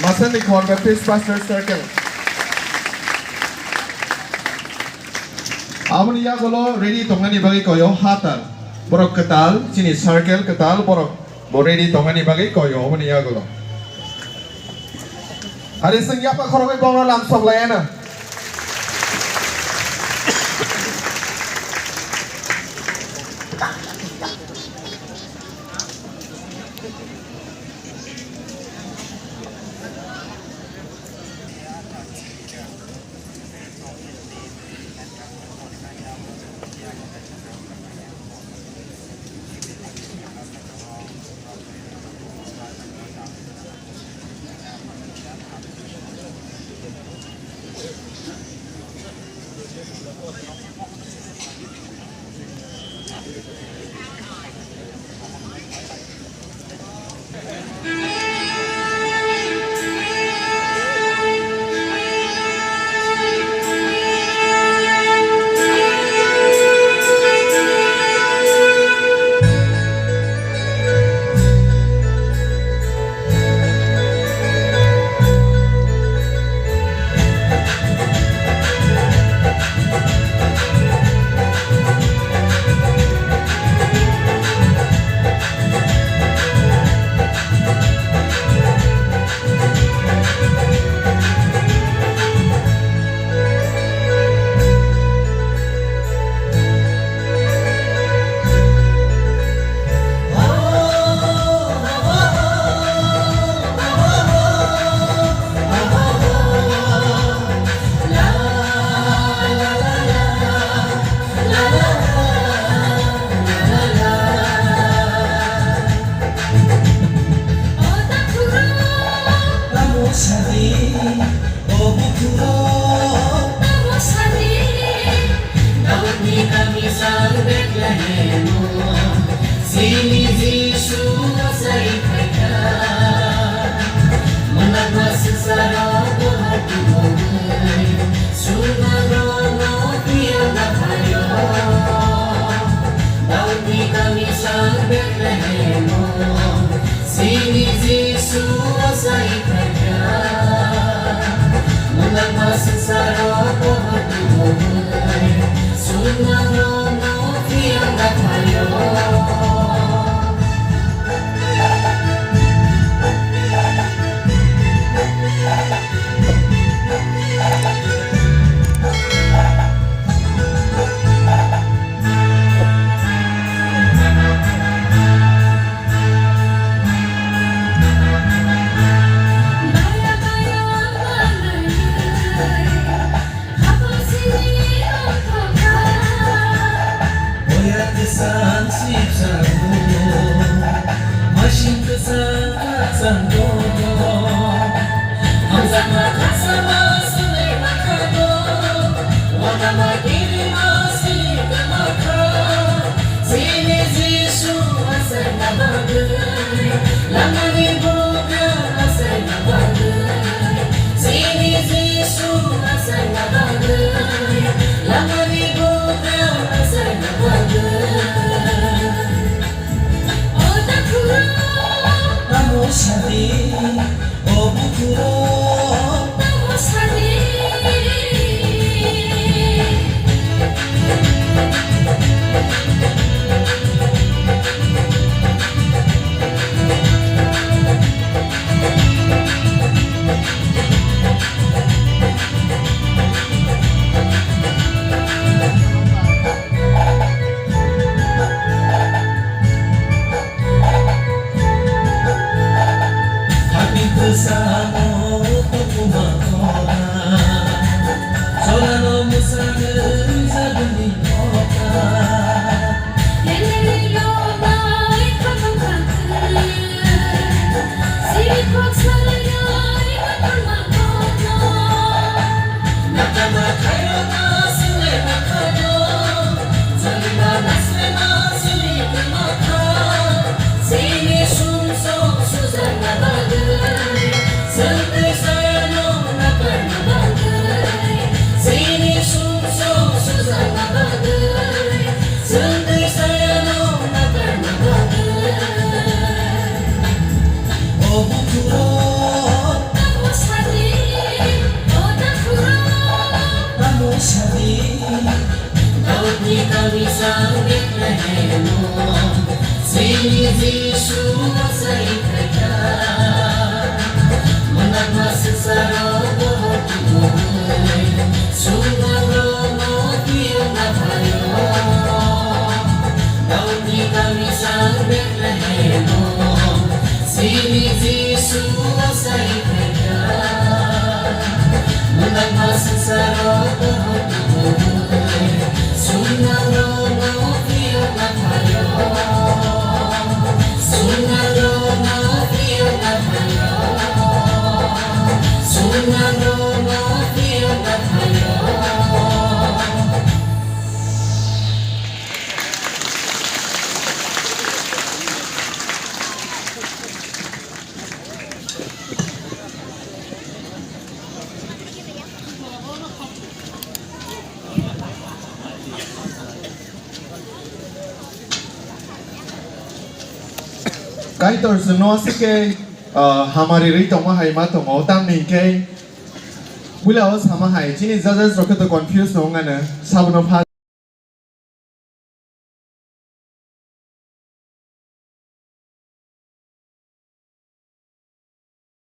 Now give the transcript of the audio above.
Masan Nikon Baptist Pastor Circle. Amun ya golo ready tongani bagi koyo hatar. Borok ketal sini circle ketal borok. Bo ready tongani bagi koyo amun ya golo. Hari senja pa khorogai bongro lamsok layana. kami sang Bethlehem Sini Yesu sa ikaya Managmas sa robo tuloy Sumarono tiyo na kayo Daudi kami sang Bethlehem Sini Yesu sa ikaya Managmas sa robo tuloy Sumarono tiyo na kayo Sumarono tiyo na kayo Sumarono tiyo na kayo cái tôi sẽ nói cái hamaри ri tông mà hay mà tông ở tam ninh cái bây giờ hama hay chỉ nên rất rất rất confused nông anh nè sao nó